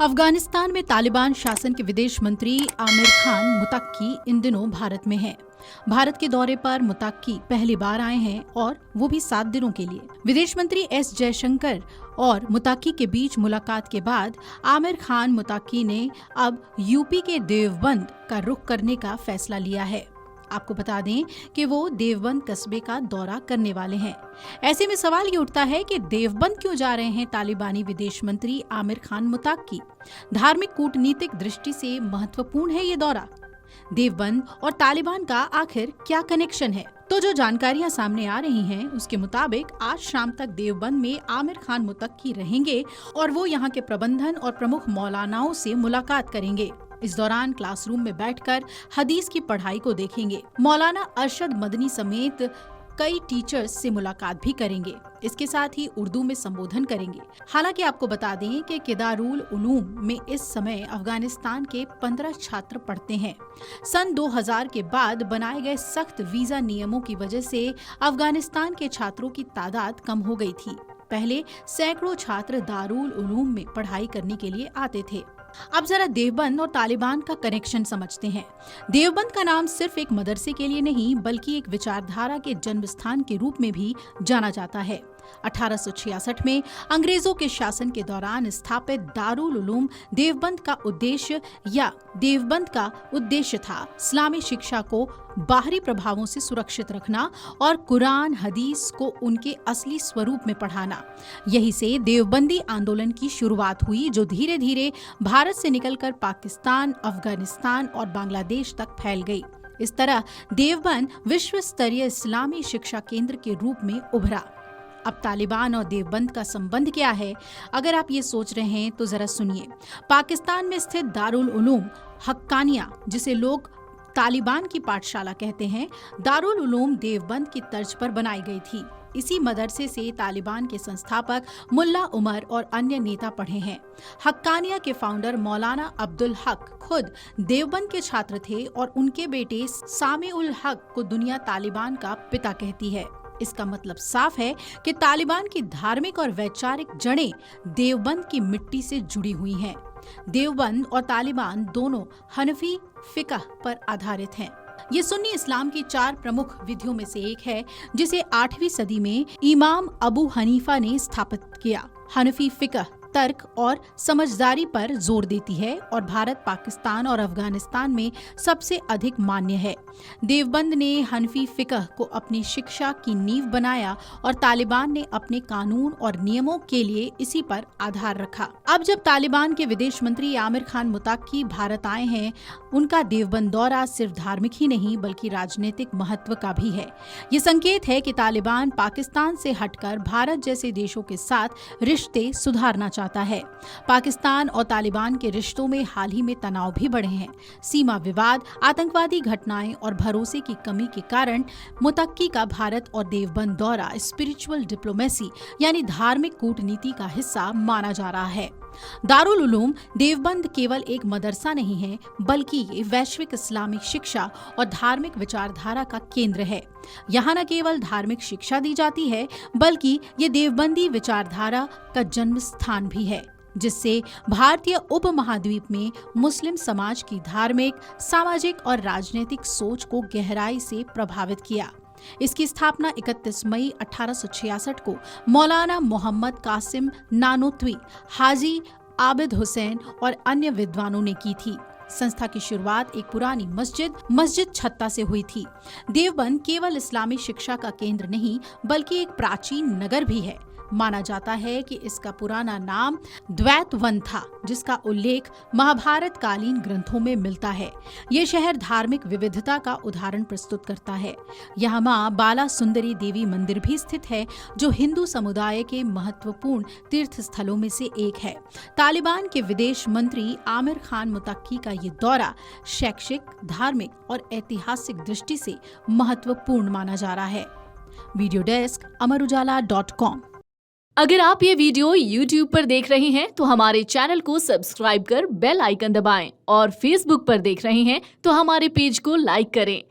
अफगानिस्तान में तालिबान शासन के विदेश मंत्री आमिर खान मुत्तकी इन दिनों भारत में हैं। भारत के दौरे पर मुत्तकी पहली बार आए हैं और वो भी 7 दिनों के लिए। विदेश मंत्री एस जयशंकर और मुत्तकी के बीच मुलाकात के बाद आमिर खान मुत्तकी ने अब यूपी के देवबंद का रुख करने का फैसला लिया है। आपको बता दें कि वो देवबंद कस्बे का दौरा करने वाले हैं। ऐसे में सवाल ये उठता है कि देवबंद क्यों जा रहे हैं तालिबानी विदेश मंत्री आमिर खान मुत्तकी। धार्मिक कूटनीतिक दृष्टि से महत्वपूर्ण है ये दौरा। देवबंद और तालिबान का आखिर क्या कनेक्शन है? तो जो जानकारियां सामने आ रही हैं उसके मुताबिक आज शाम तक देवबंद में आमिर खान मुत्तकी रहेंगे और वो यहाँ के प्रबंधन और प्रमुख मौलानाओं से मुलाकात करेंगे। इस दौरान क्लासरूम में बैठकर हदीस की पढ़ाई को देखेंगे। मौलाना अरशद मदनी समेत कई टीचर्स से मुलाकात भी करेंगे। इसके साथ ही उर्दू में संबोधन करेंगे। हालांकि आपको बता दें कि किदारुल उलूम में इस समय अफगानिस्तान के 15 छात्र पढ़ते हैं। सन 2000 के बाद बनाए गए सख्त वीजा नियमों की वजह से अफगानिस्तान के छात्रों की तादाद कम हो गई थी। पहले सैकड़ों छात्र दारुल उलूम में पढ़ाई करने के लिए आते थे। अब जरा देवबंद और तालिबान का कनेक्शन समझते हैं। देवबंद का नाम सिर्फ एक मदरसे के लिए नहीं बल्कि एक विचारधारा के जन्म स्थान के रूप में भी जाना जाता है। 1866 में अंग्रेजों के शासन के दौरान स्थापित दारुल उलूम देवबंद का उद्देश्य था इस्लामी शिक्षा को बाहरी प्रभावों से सुरक्षित रखना और कुरान हदीस को उनके असली स्वरूप में पढ़ाना। यही से देवबंदी आंदोलन की शुरुआत हुई जो धीरे धीरे भारत से निकलकर पाकिस्तान, अफगानिस्तान और बांग्लादेश तक फैल गई। इस तरह देवबंद विश्व स्तरीय इस्लामी शिक्षा केंद्र के रूप में उभरा। अब तालिबान और देवबंद का संबंध क्या है? अगर आप ये सोच रहे हैं तो जरा सुनिए। पाकिस्तान में स्थित दारुल उलूम हक्कानिया, जिसे लोग तालिबान की पाठशाला कहते हैं, दारुल उलूम देवबंद की तर्ज पर बनाई गई थी। इसी मदरसे से तालिबान के संस्थापक मुल्ला उमर और अन्य नेता पढ़े हैं। हक्कानिया के फाउंडर मौलाना अब्दुल हक खुद देवबंद के छात्र थे और उनके बेटे सामी उल हक को दुनिया तालिबान का पिता कहती है। इसका मतलब साफ है कि तालिबान की धार्मिक और वैचारिक जड़ें देवबंद की मिट्टी से जुड़ी हुई हैं। देवबंद और तालिबान दोनों हनफी फिकह पर आधारित हैं। ये सुन्नी इस्लाम की 4 प्रमुख विधियों में से एक है जिसे 8वीं सदी में इमाम अबू हनीफा ने स्थापित किया। हनफी फिकह तर्क और समझदारी पर जोर देती है और भारत, पाकिस्तान और अफगानिस्तान में सबसे अधिक मान्य है। देवबंद ने हनफी फिकह को अपनी शिक्षा की नींव बनाया और तालिबान ने अपने कानून और नियमों के लिए इसी पर आधार रखा। अब जब तालिबान के विदेश मंत्री आमिर खान मुत्तकी भारत आए हैं, उनका देवबंद दौरा सिर्फ धार्मिक ही नहीं बल्कि राजनीतिक महत्व का भी है। ये संकेत है कि तालिबान पाकिस्तान से हटकर भारत जैसे देशों के साथ रिश्ते सुधारना चाहता है। पाकिस्तान और तालिबान के रिश्तों में हाल ही में तनाव भी बढ़े हैं। सीमा विवाद, आतंकवादी घटनाएं और भरोसे की कमी के कारण मुत्तकी का भारत और देवबंद दौरा स्पिरिचुअल डिप्लोमेसी यानी धार्मिक कूटनीति का हिस्सा माना जा रहा है। दारुल उलूम देवबंद केवल एक मदरसा नहीं है बल्कि ये वैश्विक इस्लामिक शिक्षा और धार्मिक विचारधारा का केंद्र है। यहाँ न केवल धार्मिक शिक्षा दी जाती है बल्कि ये देवबंदी विचारधारा का जन्म स्थान भी है, जिससे भारतीय उपमहाद्वीप में मुस्लिम समाज की धार्मिक, सामाजिक और राजनीतिक सोच को गहराई से प्रभावित किया। इसकी स्थापना 31 मई 1866 को मौलाना मोहम्मद कासिम नानोतवी, हाजी आबिद हुसैन और अन्य विद्वानों ने की थी। संस्था की शुरुआत एक पुरानी मस्जिद छत्ता से हुई थी। देवबंद केवल इस्लामी शिक्षा का केंद्र नहीं बल्कि एक प्राचीन नगर भी है। माना जाता है कि इसका पुराना नाम द्वैतवन था, जिसका उल्लेख महाभारत कालीन ग्रंथों में मिलता है। ये शहर धार्मिक विविधता का उदाहरण प्रस्तुत करता है। यहाँ माँ बाला सुंदरी देवी मंदिर भी स्थित है, जो हिंदू समुदाय के महत्वपूर्ण तीर्थ स्थलों में से एक है। तालिबान के विदेश मंत्री आमिर खान मुत्तकी का ये दौरा शैक्षिक, धार्मिक और ऐतिहासिक दृष्टि से महत्वपूर्ण माना जा रहा है। Video desk amarujala.com। अगर आप ये वीडियो YouTube पर देख रहे हैं तो हमारे चैनल को सब्सक्राइब कर बेल आइकन दबाएं और Facebook पर देख रहे हैं तो हमारे पेज को लाइक करें।